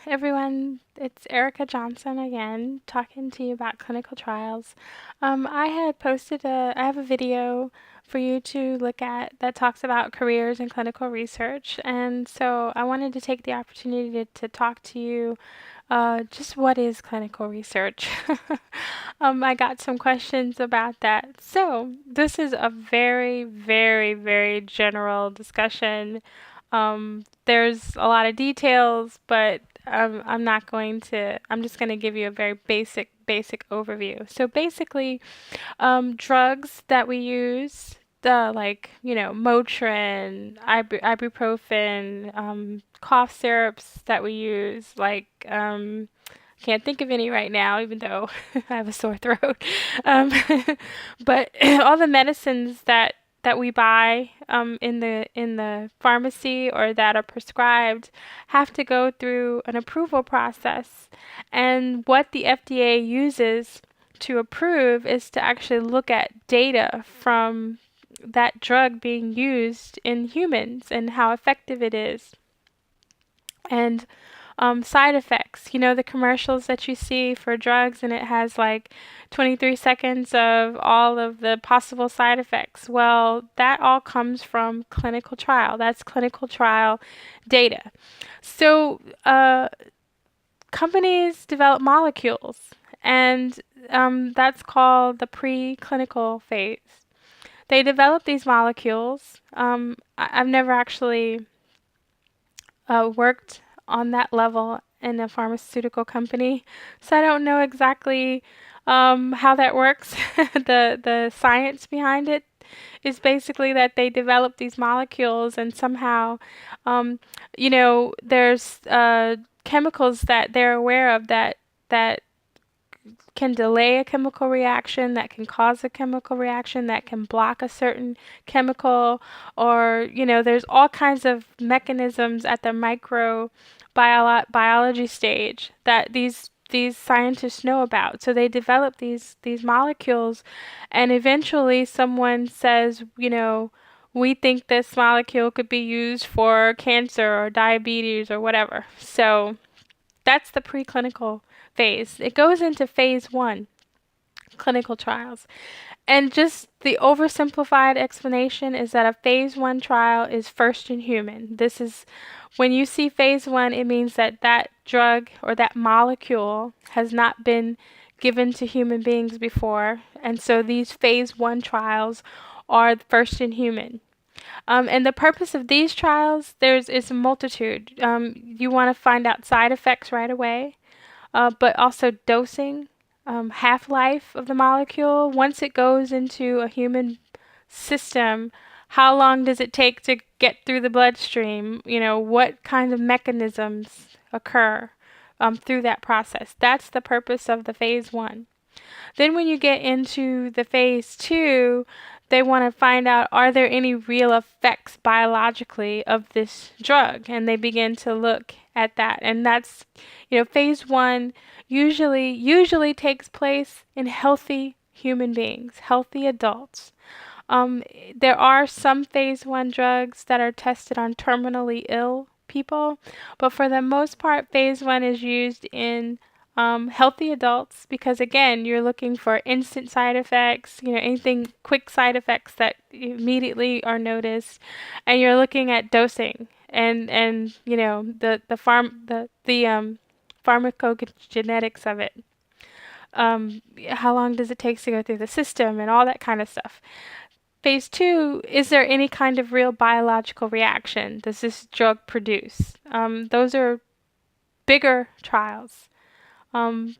everyone. It's Erica Johnson again, talking to you about clinical trials. I have a video for you to look at that talks about careers in clinical research, and so I wanted to take the opportunity to talk to you just what is clinical research. I got some questions about that. So this is a very, very, very general discussion. There's a lot of details, but I'm just going to give you a very basic overview. So basically, drugs that we use, Motrin, ibuprofen, cough syrups that we use, can't think of any right now, even though I have a sore throat. Um, but all the medicines that we buy in the pharmacy or that are prescribed have to go through an approval process. And what the FDA uses to approve is to actually look at data from that drug being used in humans and how effective it is. And side effects. You know, the commercials that you see for drugs, and it has like 23 seconds of all of the possible side effects. Well, that all comes from clinical trial. That's clinical trial data. So, companies develop molecules, and that's called the preclinical phase. They develop these molecules. I've never actually worked on that level in a pharmaceutical company, so I don't know exactly how that works. The science behind it is basically that they develop these molecules, and somehow, there's chemicals that they're aware of that can delay a chemical reaction, that can cause a chemical reaction, that can block a certain chemical, or, there's all kinds of mechanisms at the biology stage that these scientists know about. So they develop these molecules, and eventually someone says, we think this molecule could be used for cancer or diabetes or whatever. So that's the preclinical phase. It goes into phase one, clinical trials. And just the oversimplified explanation is that a phase one trial is first in human. This is when you see phase one, it means that that drug or that molecule has not been given to human beings before. And so these phase one trials are first in human. And the purpose of these trials, is a multitude. You want to find out side effects right away, but also dosing, half-life of the molecule. Once it goes into a human system, how long does it take to get through the bloodstream? What kind of mechanisms occur through that process? That's the purpose of the phase one. Then when you get into the phase two, they want to find out, are there any real effects biologically of this drug? And they begin to look at that. And that's, phase one usually takes place in healthy human beings, healthy adults. There are some phase one drugs that are tested on terminally ill people, but for the most part, phase one is used in healthy adults because, again, you're looking for instant side effects, anything quick side effects that immediately are noticed, and you're looking at dosing and the pharmacogenetics of it. How long does it take to go through the system and all that kind of stuff. Phase two, is there any kind of real biological reaction? Does this drug produce? Those are bigger trials. Um,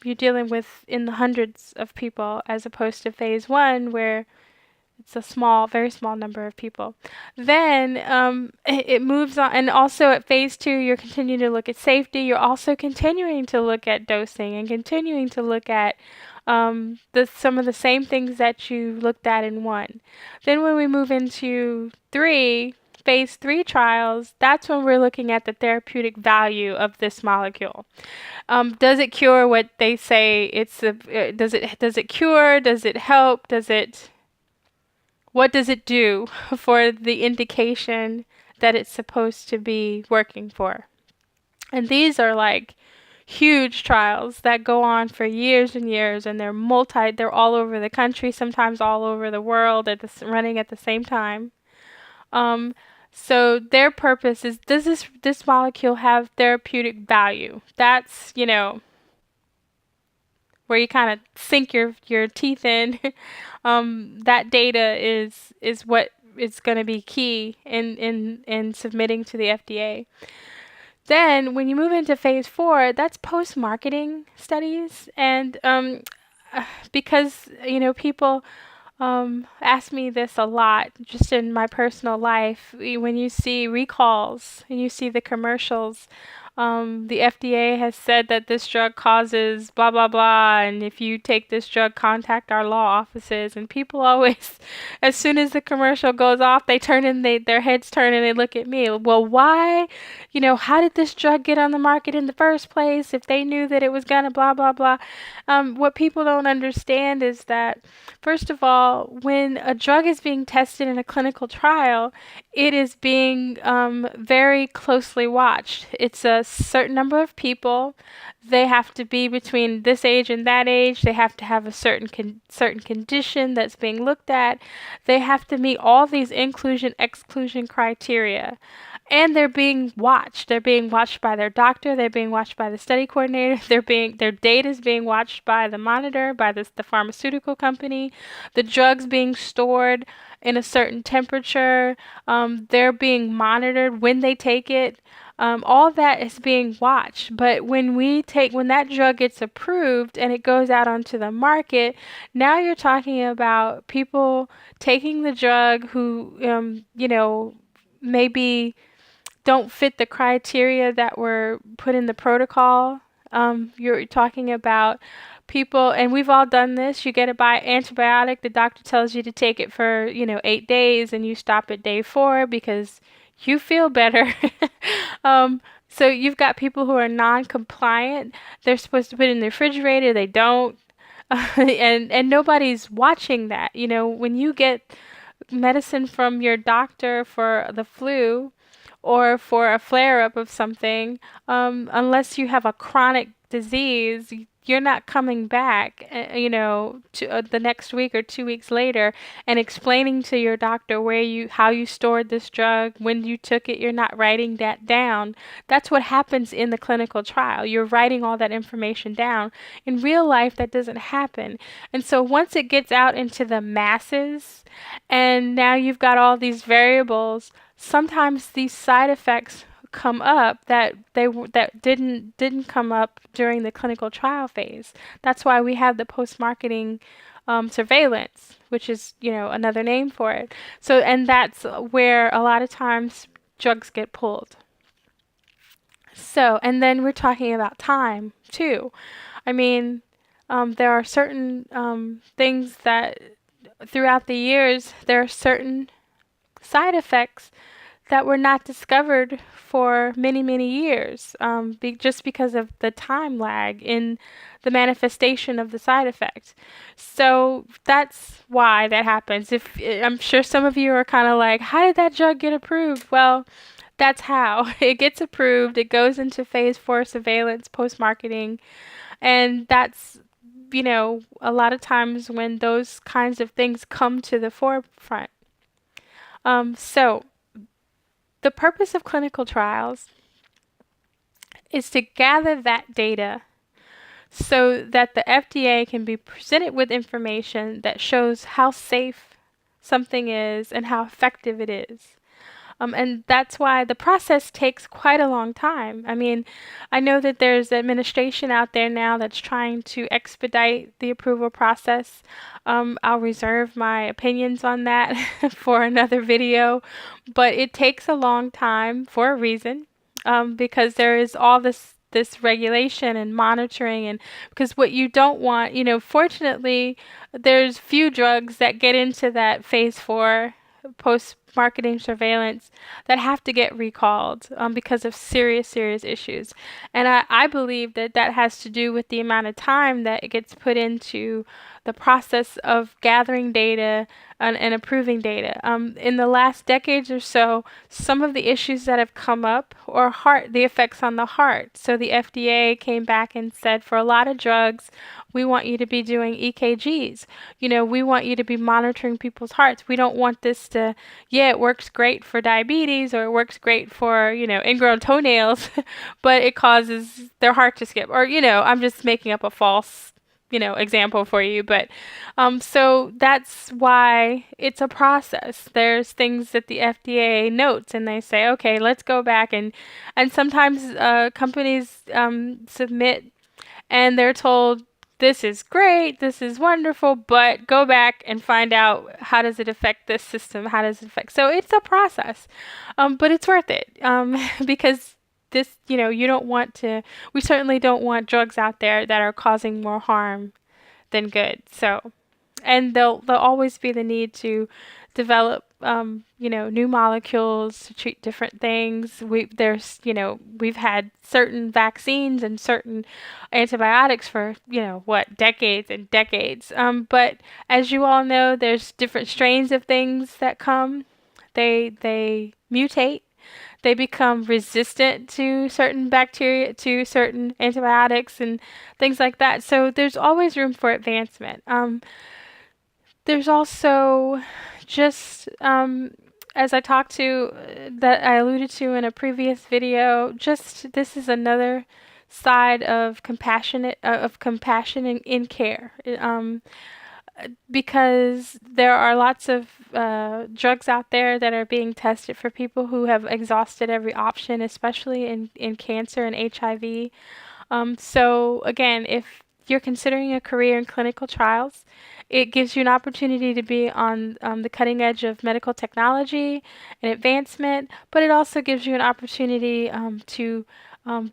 you're dealing with in the hundreds of people as opposed to phase one where it's a very small number of people. Then it moves on, and also at phase two, you're continuing to look at safety. You're also continuing to look at dosing and continuing to look at some of the same things that you looked at in one. Then when we move into phase three trials, that's when we're looking at the therapeutic value of this molecule. Does it cure what they say does it cure? Does it help? What does it do for the indication that it's supposed to be working for? And these are like huge trials that go on for years and years, and they're all over the country, sometimes all over the world running at the same time. Um, so their purpose is, does this molecule have therapeutic value? That's, where you kind of sink your teeth in. That data is what is going to be key in submitting to the FDA. Then, when you move into phase 4, that's post-marketing studies, and because people ask me this a lot, just in my personal life. When you see recalls and you see the commercials, the FDA has said that this drug causes blah blah blah, and if you take this drug, contact our law offices. And people always, as soon as the commercial goes off, their heads turn and they look at me. Well, why? How did this drug get on the market in the first place if they knew that it was gonna blah blah blah? What people don't understand is that, first of all, when a drug is being tested in a clinical trial, it is being very closely watched. It's a certain number of people. They have to be between this age and that age. They have to have a certain condition that's being looked at. They have to meet all these inclusion exclusion criteria. And they're being watched. They're being watched by their doctor. They're being watched by the study coordinator. Their data is being watched by the monitor, by the pharmaceutical company. The drugs being stored in a certain temperature. They're being monitored when they take it. All that is being watched. But when that drug gets approved and it goes out onto the market, now you're talking about people taking the drug who, maybe don't fit the criteria that were put in the protocol. You're talking about people, and we've all done this. You get a antibiotic, the doctor tells you to take it for, 8 days, and you stop at day 4 because you feel better. So you've got people who are non-compliant. They're supposed to put it in the refrigerator, they don't. And nobody's watching that. When you get medicine from your doctor for the flu or for a flare up of something, unless you have a chronic disease, you're not coming back, to the next week or 2 weeks later and explaining to your doctor how you stored this drug, when you took it. You're not writing that down. That's what happens in the clinical trial. You're writing all that information down. In real life, that doesn't happen. And so once it gets out into the masses, and now you've got all these variables, sometimes these side effects come up that didn't come up during the clinical trial phase. That's why we have the post-marketing surveillance, which is, another name for it. So, and that's where a lot of times drugs get pulled. So, and then we're talking about time too. I mean, there are certain things that throughout the years, there are certain side effects that were not discovered for many, many years, just because of the time lag in the manifestation of the side effect. So that's why that happens. I'm sure some of you are kind of like, how did that drug get approved? Well, that's how it gets approved. It goes into phase 4 surveillance, post-marketing, and that's, a lot of times when those kinds of things come to the forefront. So the purpose of clinical trials is to gather that data so that the FDA can be presented with information that shows how safe something is and how effective it is. And that's why the process takes quite a long time. I mean, I know that there's administration out there now that's trying to expedite the approval process. I'll reserve my opinions on that for another video, but it takes a long time for a reason, because there is all this regulation and monitoring, and because what you don't want, fortunately, there's few drugs that get into that phase 4 post-marketing surveillance that have to get recalled because of serious issues. And I believe that has to do with the amount of time that it gets put into the process of gathering data and approving data. In the last decades or so, some of the issues that have come up are the effects on the heart. So the FDA came back and said, for a lot of drugs, we want you to be doing EKGs. We want you to be monitoring people's hearts. We don't want this to, yeah, it works great for diabetes or it works great for, ingrown toenails, but it causes their heart to skip. Or, I'm just making up a false example for you. But so that's why it's a process. There's things that the FDA notes and they say, okay, let's go back and sometimes companies submit and they're told, this is great, this is wonderful, but go back and find out, how does it affect this system? How does it affect? So it's a process, but it's worth it, because this, you don't want to, we certainly don't want drugs out there that are causing more harm than good. So, and there'll always be the need to develop, new molecules to treat different things. We've had certain vaccines and certain antibiotics for, decades and decades. But as you all know, there's different strains of things that come. They mutate. They become resistant to certain bacteria, to certain antibiotics and things like that. So there's always room for advancement. There's also just, as I talked to, that I alluded to in a previous video, just this is another side of compassion in care. Because there are lots of drugs out there that are being tested for people who have exhausted every option, especially in cancer and HIV. So again, if you're considering a career in clinical trials, it gives you an opportunity to be on the cutting edge of medical technology and advancement, but it also gives you an opportunity to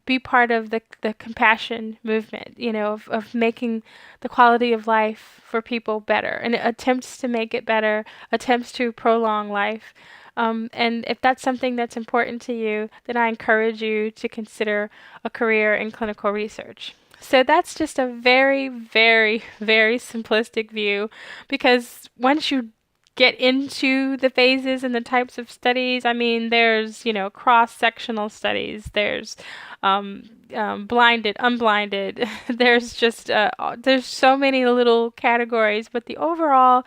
be part of the compassion movement, of making the quality of life for people better and attempts to make it better, attempts to prolong life. And if that's something that's important to you, then I encourage you to consider a career in clinical research. So that's just a very, very, very simplistic view, because once you get into the phases and the types of studies, I mean, there's, cross-sectional studies, there's blinded, unblinded, there's just, there's so many little categories, but the overall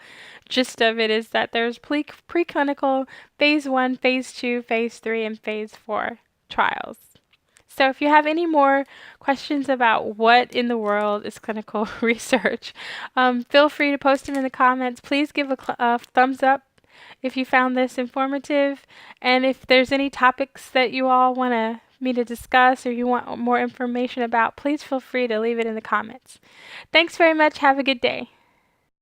gist of it is that there's preclinical, phase 1, phase 2, phase 3, and phase 4 trials. So if you have any more questions about what in the world is clinical research, feel free to post them in the comments. Please give a thumbs up if you found this informative. And if there's any topics that you all want me to discuss or you want more information about, please feel free to leave it in the comments. Thanks very much. Have a good day.